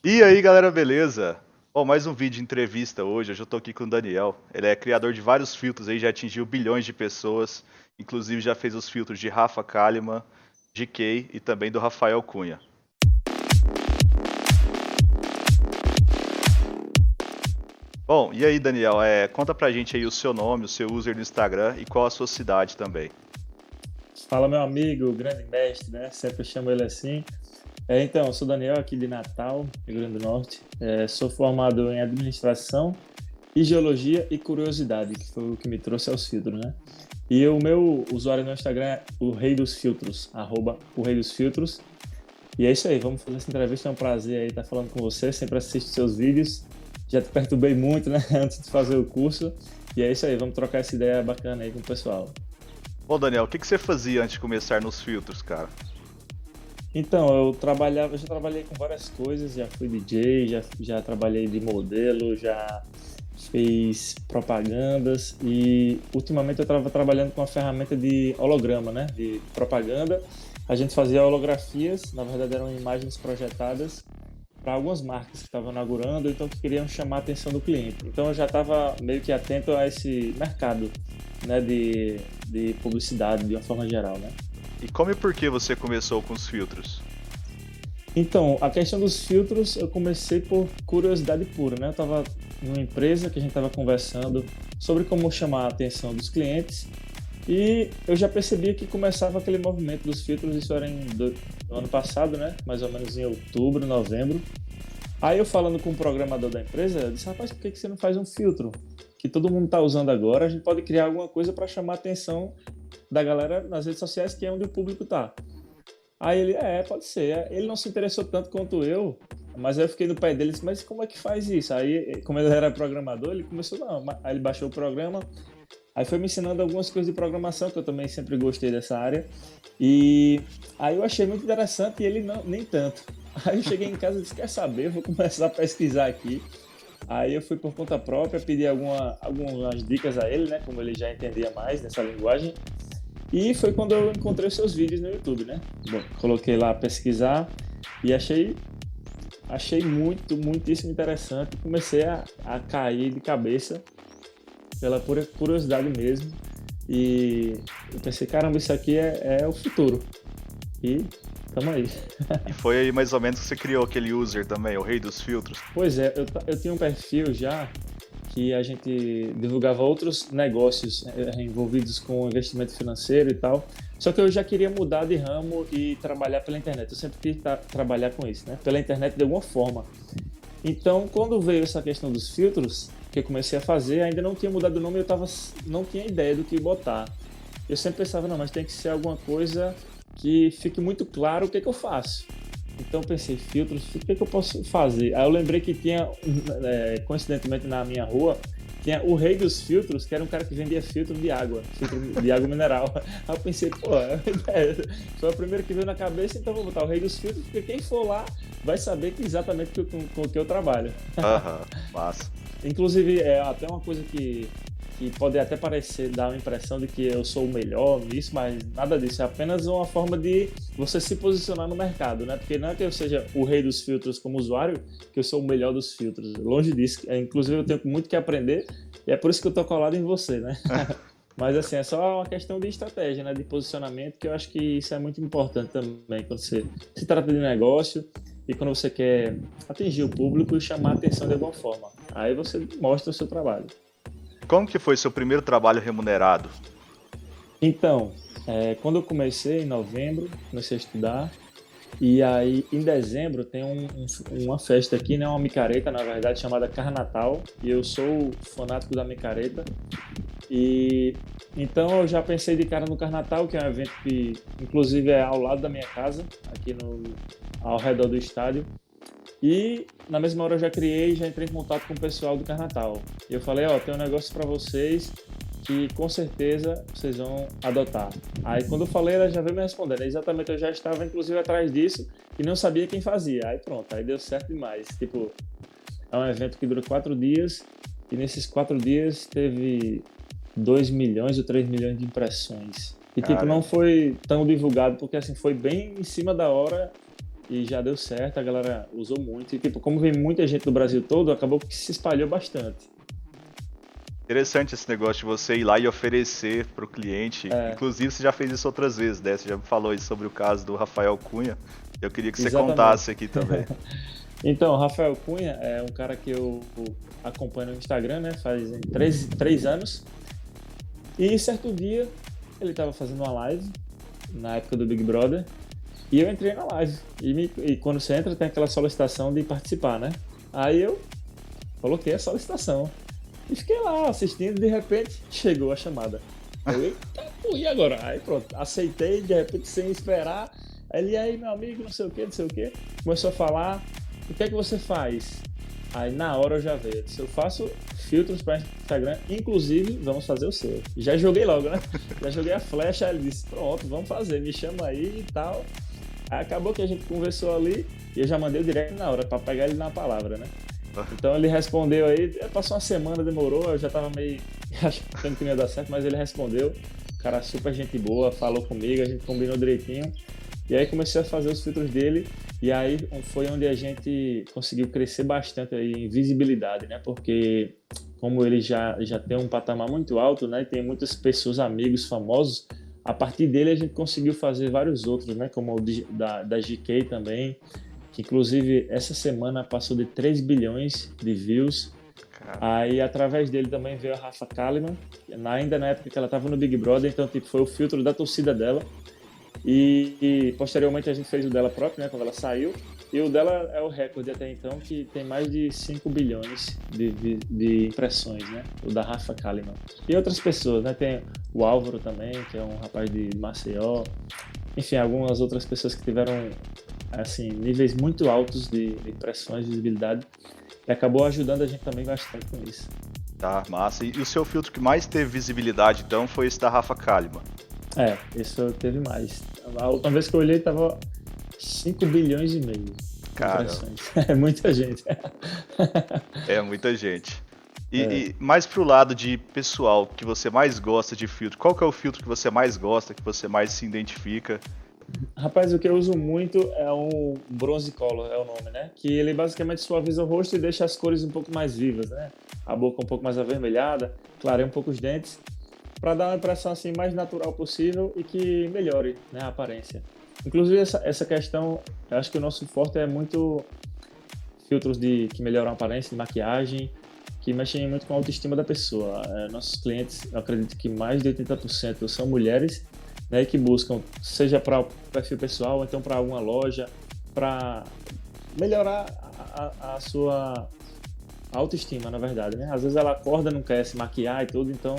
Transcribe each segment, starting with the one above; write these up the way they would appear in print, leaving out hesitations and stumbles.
E aí, galera, beleza? Bom, mais um vídeo de entrevista hoje. Hoje eu tô aqui com o Daniel. Ele é criador de vários filtros aí, já atingiu bilhões de pessoas. Inclusive já fez os filtros de Rafa Kalimann, GK e também do Rafael Cunha. Bom, e aí, Daniel, conta pra gente aí o seu nome, o seu user no Instagram e qual a sua cidade também. Fala, meu amigo, grande mestre, né? Sempre chamo ele assim. Então, eu sou Daniel, aqui de Natal, Rio Grande do Norte. Sou formado em administração e geologia e curiosidade, que foi o que me trouxe aos filtros, né? E o meu usuário no Instagram é o Rei dos Filtros, arroba o Rei dos Filtros. E é isso aí, vamos fazer essa entrevista, é um prazer aí estar falando com você, sempre assisto seus vídeos. Já te perturbei muito, né, antes de fazer o curso. E é isso aí, vamos trocar essa ideia bacana aí com o pessoal. Bom, Daniel, o que você fazia antes de começar nos filtros, cara? Então, eu já trabalhei com várias coisas, já fui DJ, já trabalhei de modelo, já fiz propagandas e ultimamente eu estava trabalhando com uma ferramenta de holograma, né, de propaganda. A gente fazia holografias, na verdade eram imagens projetadas para algumas marcas que estavam inaugurando, então que queriam chamar a atenção do cliente. Então eu já estava meio que atento a esse mercado, né, de publicidade de uma forma geral, né. E como e por que você começou com os filtros? Então, a questão dos filtros, eu comecei por curiosidade pura, né? Eu estava numa empresa que a gente estava conversando sobre como chamar a atenção dos clientes e eu já percebia que começava aquele movimento dos filtros, isso era no ano passado, né? Mais ou menos em outubro, novembro. Aí eu falando com o programador da empresa, eu disse, rapaz, por que que você não faz um filtro? Que todo mundo está usando agora, a gente pode criar alguma coisa para chamar a atenção da galera nas redes sociais, que é onde o público está. Aí ele, pode ser. Ele não se interessou tanto quanto eu, mas aí eu fiquei no pé dele e disse, mas como é que faz isso? Aí, como ele era programador, ele começou, não, aí ele baixou o programa, aí foi me ensinando algumas coisas de programação, que eu também sempre gostei dessa área, e aí eu achei muito interessante e ele não, nem tanto. Aí eu cheguei em casa e disse, quer saber, eu vou começar a pesquisar aqui. Aí eu fui por conta própria, pedi algumas dicas a ele, né, como ele já entendia mais nessa linguagem, e foi quando eu encontrei os seus vídeos no YouTube, né? Bom, coloquei lá pesquisar e achei muitíssimo interessante. Comecei a cair de cabeça pela pura curiosidade mesmo. E eu pensei, caramba, isso aqui é o futuro. E tamo aí. E foi aí mais ou menos que você criou aquele user também, o rei dos filtros. Pois é, eu tinha um perfil já que a gente divulgava outros negócios envolvidos com investimento financeiro e tal. Só que eu já queria mudar de ramo e trabalhar pela internet. Eu sempre quis trabalhar com isso, né? Pela internet de alguma forma. Então, quando veio essa questão dos filtros, que eu comecei a fazer, ainda não tinha mudado o nome, não tinha ideia do que botar. Eu sempre pensava, não, mas tem que ser alguma coisa que fique muito claro o que, que eu faço. Então pensei, filtros, o que, que eu posso fazer? Aí eu lembrei que tinha, coincidentemente na minha rua, tinha o rei dos filtros, que era um cara que vendia filtro de água mineral. Aí eu pensei, pô, foi o primeiro que veio na cabeça, então vou botar o rei dos filtros, porque quem for lá vai saber que exatamente com o que eu trabalho. Aham, massa. Inclusive, é até uma coisa que pode até parecer, dar uma impressão de que eu sou o melhor nisso, mas nada disso. É apenas uma forma de você se posicionar no mercado, né? Porque não é que eu seja o rei dos filtros como usuário, que eu sou o melhor dos filtros. Longe disso. Inclusive, eu tenho muito que aprender e é por isso que eu tô colado em você, né? Mas assim, é só uma questão de estratégia, né? De posicionamento, que eu acho que isso é muito importante também quando você se trata de negócio e quando você quer atingir o público e chamar a atenção de alguma forma. Aí você mostra o seu trabalho. Como que foi seu primeiro trabalho remunerado? Então, quando eu comecei em novembro, comecei a estudar, e aí em dezembro tem uma festa aqui, né, uma micareta, na verdade, chamada Carnatal, e eu sou fanático da micareta, e então eu já pensei de cara no Carnatal, que é um evento que inclusive é ao lado da minha casa, aqui ao redor do estádio, e na mesma hora eu já criei, já entrei em contato com o pessoal do Carnatal. E eu falei, ó, tem um negócio para vocês que com certeza vocês vão adotar. Aí quando eu falei, ela já veio me respondendo. Exatamente, eu já estava inclusive atrás disso e não sabia quem fazia. Aí pronto, aí deu certo demais. Tipo, é um evento que dura 4 dias e nesses 4 dias teve 2 milhões ou 3 milhões de impressões. E tipo, não Caramba. foi tão divulgado porque assim, foi bem em cima da hora e já deu certo, a galera usou muito. E tipo, como vem muita gente do Brasil todo, acabou que se espalhou bastante. Interessante esse negócio de você ir lá e oferecer para o cliente. É, Inclusive, você já fez isso outras vezes, né? Você já me falou aí sobre o caso do Rafael Cunha. Eu queria que você contasse exatamente. aqui também. Então, Rafael Cunha é um cara que eu acompanho no Instagram, né? Faz 3 anos. E certo dia ele estava fazendo uma live na época do Big Brother e eu entrei na live. E quando você entra tem aquela solicitação de participar, né? Aí eu coloquei a solicitação e fiquei lá assistindo. De repente chegou a chamada. Eu, eita, pô, e agora? Aí pronto, aceitei de repente sem esperar. Aí, meu amigo, não sei o que, não sei o que. Começou a falar. O que é que você faz? Aí na hora eu já veio. Eu disse, eu faço filtros para Instagram, inclusive vamos fazer o seu. Já joguei logo, né? Já joguei a flecha, aí ele disse, pronto, vamos fazer, me chama aí e tal. Aí acabou que a gente conversou ali e eu já mandei o direct na hora para pegar ele na palavra, né? Então ele respondeu aí, passou uma semana, demorou, eu já tava meio achando que não ia dar certo, mas ele respondeu. Cara super gente boa, falou comigo, a gente combinou direitinho. E aí comecei a fazer os filtros dele e aí foi onde a gente conseguiu crescer bastante aí em visibilidade, né? Porque como ele já tem um patamar muito alto, né? E tem muitas pessoas, amigos, famosos, a partir dele a gente conseguiu fazer vários outros, né? Como o da GK também, que inclusive essa semana passou de 3 bilhões de views. Cara, Aí através dele também veio a Rafa Kalimann, ainda na época que ela estava no Big Brother, então tipo, foi o filtro da torcida dela. E posteriormente a gente fez o dela próprio, né, quando ela saiu. E o dela é o recorde até então, que tem mais de 5 bilhões de impressões, né? O da Rafa Kalimann. E outras pessoas, né? Tem o Álvaro também, que é um rapaz de Maceió. Enfim, algumas outras pessoas que tiveram, assim, níveis muito altos de impressões, de visibilidade. E acabou ajudando a gente também bastante com isso. tá, massa. E o seu filtro que mais teve visibilidade, então, foi esse da Rafa Kalimann. É, isso teve mais. A última vez que eu olhei tava 5 bilhões e meio de Cara, impressões. É muita gente. é muita gente. É. E mais pro lado de pessoal que você mais gosta de filtro, qual que é o filtro que você mais gosta, que você mais se identifica? Rapaz, o que eu uso muito é o Bronze Color, é o nome, né? Que ele basicamente suaviza o rosto e deixa as cores um pouco mais vivas, né? A boca um pouco mais avermelhada, clareia um pouco os dentes, para dar uma impressão assim mais natural possível e que melhore, né, a aparência. Inclusive essa questão, eu acho que o nosso forte é muito filtros que melhoram a aparência, de maquiagem, que mexem muito com a autoestima da pessoa. Nossos clientes, eu acredito que mais de 80% são mulheres, né, que buscam, seja para o perfil pessoal ou então para alguma loja, para melhorar a sua autoestima, na verdade, né? Às vezes ela acorda, não quer se maquiar e tudo, então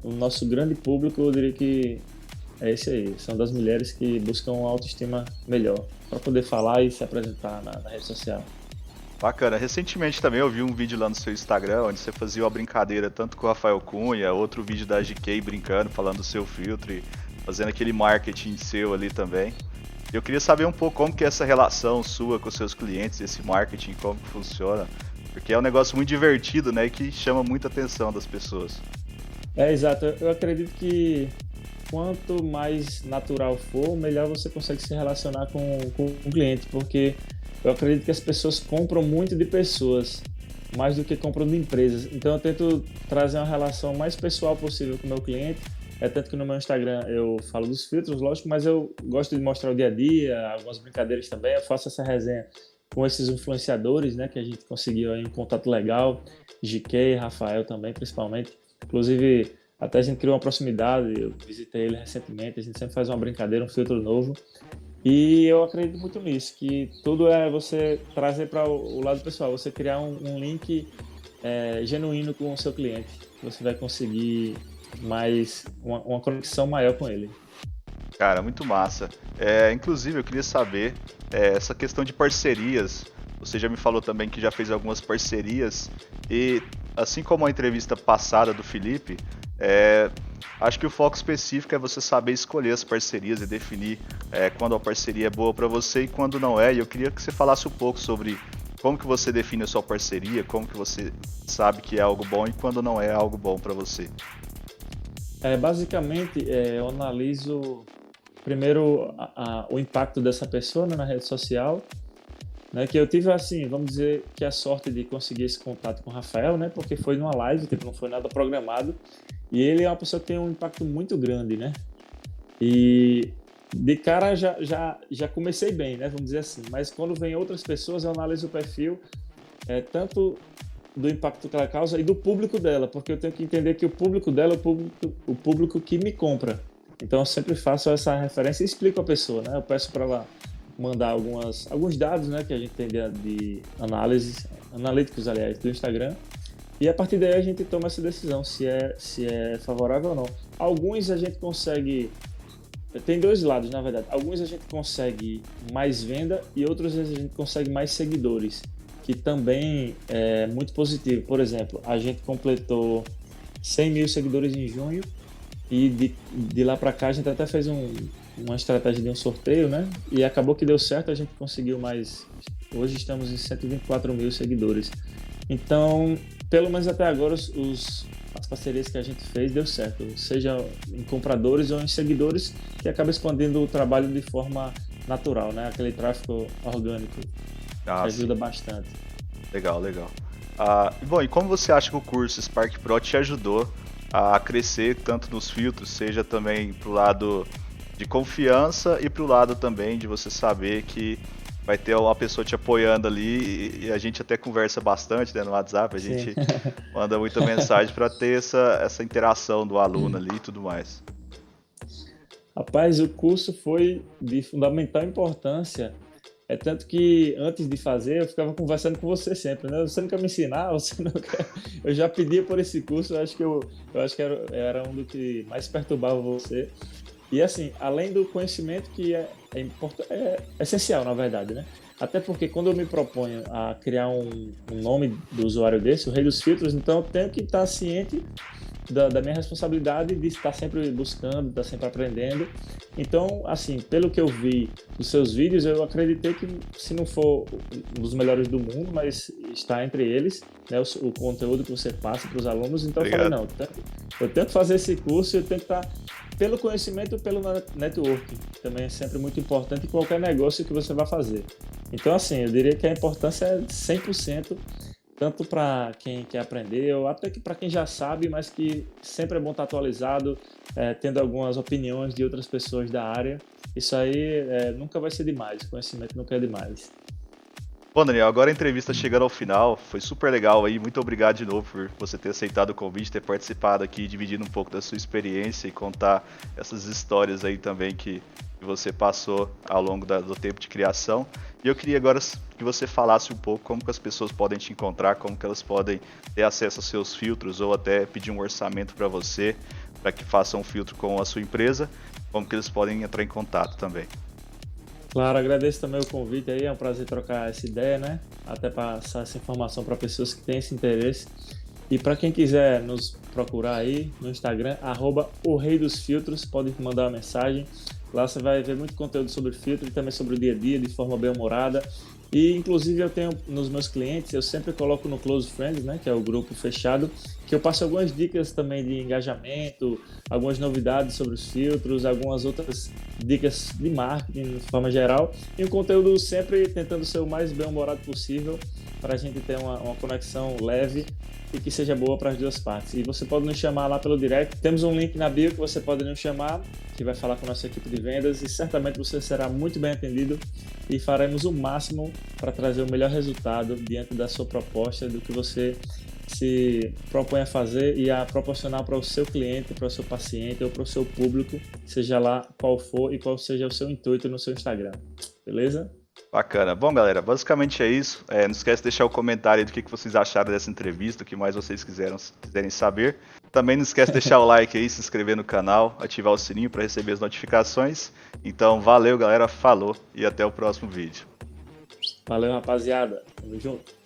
o nosso grande público, eu diria que é esse aí, são das mulheres que buscam uma autoestima melhor, para poder falar e se apresentar na rede social. Bacana. Recentemente também eu vi um vídeo lá no seu Instagram, onde você fazia uma brincadeira tanto com o Rafael Cunha, outro vídeo da GK brincando, falando do seu filtro e fazendo aquele marketing seu ali também. Eu queria saber um pouco como que é essa relação sua com os seus clientes, esse marketing, como que funciona, porque é um negócio muito divertido, né, e que chama muita atenção das pessoas. É, exato. Eu acredito que quanto mais natural for, melhor você consegue se relacionar com o cliente, porque eu acredito que as pessoas compram muito de pessoas, mais do que compram de empresas. Então eu tento trazer uma relação mais pessoal possível com o meu cliente. É tanto que no meu Instagram eu falo dos filtros, lógico, mas eu gosto de mostrar o dia a dia, algumas brincadeiras também. Eu faço essa resenha com esses influenciadores, né, que a gente conseguiu aí um contato legal, GK, Rafael também, principalmente. Inclusive, até a gente criou uma proximidade, eu visitei ele recentemente, a gente sempre faz uma brincadeira, um filtro novo. E eu acredito muito nisso, que tudo é você trazer para o lado pessoal, você criar um link genuíno com o seu cliente. Você vai conseguir uma conexão maior com ele. Cara, muito massa. Inclusive, eu queria saber essa questão de parcerias. Você já me falou também que já fez algumas parcerias e, assim como a entrevista passada do Felipe, acho que o foco específico é você saber escolher as parcerias e definir quando a parceria é boa para você e quando não é. E eu queria que você falasse um pouco sobre como que você define a sua parceria, como que você sabe que é algo bom e quando não é algo bom para você. Basicamente, eu analiso primeiro o impacto dessa pessoa, né, na rede social, né, que eu tive, assim, vamos dizer que a sorte de conseguir esse contato com o Rafael, né, porque foi numa live, tipo, não foi nada programado, e ele é uma pessoa que tem um impacto muito grande, né, e de cara já comecei bem, né, vamos dizer assim, mas quando vem outras pessoas eu analiso o perfil, tanto do impacto que ela causa e do público dela, porque eu tenho que entender que o público dela é o público que me compra. Então eu sempre faço essa referência e explico a pessoa, né? Eu peço para ela mandar alguns dados, né, que a gente tem de análise, analíticos, aliás, do Instagram. E a partir daí a gente toma essa decisão, se é favorável ou não. Alguns a gente consegue. Tem dois lados, na verdade. Alguns a gente consegue mais venda e outros a gente consegue mais seguidores, que também é muito positivo. Por exemplo, a gente completou 100 mil seguidores em junho e de lá para cá a gente até fez uma estratégia de um sorteio, né? E acabou que deu certo, a gente conseguiu mais. Hoje estamos em 124 mil seguidores. Então, pelo menos até agora, as parcerias que a gente fez deu certo, seja em compradores ou em seguidores, que acaba expandindo o trabalho de forma natural, né? Aquele tráfego orgânico. Que ajuda bastante. Legal. Bom, e como você acha que o curso Spark Pro te ajudou a crescer tanto nos filtros, seja também pro lado de confiança e pro lado também de você saber que vai ter uma pessoa te apoiando ali e a gente até conversa bastante, né, no WhatsApp, a gente manda muita mensagem para ter essa interação do aluno ali e tudo mais. Rapaz, o curso foi de fundamental importância. É tanto que antes de fazer eu ficava conversando com você sempre, né? Você não quer me ensinar, você não quer... Eu já pedia por esse curso, eu acho que era um do que mais perturbava você. E assim, além do conhecimento que é essencial, na verdade, né? Até porque quando eu me proponho a criar um nome do usuário desse, o Rei dos Filtros, então eu tenho que estar ciente da minha responsabilidade de estar sempre buscando, estar sempre aprendendo. Então, assim, pelo que eu vi dos seus vídeos, eu acreditei que, se não for um dos melhores do mundo, mas está entre eles, né, o conteúdo que você passa para os alunos. Então, obrigado. Eu falei, não, eu tenho que fazer esse curso, eu tenho que estar pelo conhecimento e pelo networking. Também é sempre muito importante em qualquer negócio que você vai fazer. Então, assim, eu diria que a importância é 100%, tanto para quem quer aprender, ou até que para quem já sabe, mas que sempre é bom estar atualizado, tendo algumas opiniões de outras pessoas da área. Isso aí nunca vai ser demais, conhecimento nunca é demais. Bom, Daniel, agora a entrevista chegando ao final, foi super legal aí, muito obrigado de novo por você ter aceitado o convite, ter participado aqui, dividindo um pouco da sua experiência e contar essas histórias aí também que você passou ao longo do tempo de criação. E eu queria agora que você falasse um pouco como que as pessoas podem te encontrar, como que elas podem ter acesso aos seus filtros ou até pedir um orçamento para você, para que faça um filtro com a sua empresa, como que eles podem entrar em contato também. Claro, agradeço também o convite aí, é um prazer trocar essa ideia, né? Até passar essa informação para pessoas que têm esse interesse. E para quem quiser nos procurar aí no Instagram, @oreidosfiltros, pode mandar uma mensagem. Lá você vai ver muito conteúdo sobre filtro e também sobre o dia a dia, de forma bem-humorada. E, inclusive, eu tenho nos meus clientes, eu sempre coloco no Close Friends, né, que é o grupo fechado, que eu passo algumas dicas também de engajamento, algumas novidades sobre os filtros, algumas outras dicas de marketing de forma geral, e um conteúdo sempre tentando ser o mais bem-humorado possível para a gente ter uma conexão leve e que seja boa para as duas partes. E você pode nos chamar lá pelo direct, temos um link na bio que você pode nos chamar, que vai falar com a nossa equipe de vendas, e certamente você será muito bem atendido e faremos o máximo para trazer o melhor resultado diante da sua proposta, do que você se propõe a fazer e a proporcionar para o seu cliente, para o seu paciente ou para o seu público, seja lá qual for e qual seja o seu intuito no seu Instagram. Beleza? Bacana. Bom, galera, basicamente é isso. Não esquece de deixar o comentário aí do que vocês acharam dessa entrevista, o que mais vocês quiserem saber. Também não esquece de deixar o like aí, se inscrever no canal, ativar o sininho para receber as notificações. Então, valeu, galera, falou e até o próximo vídeo. Valeu, rapaziada. Tamo junto.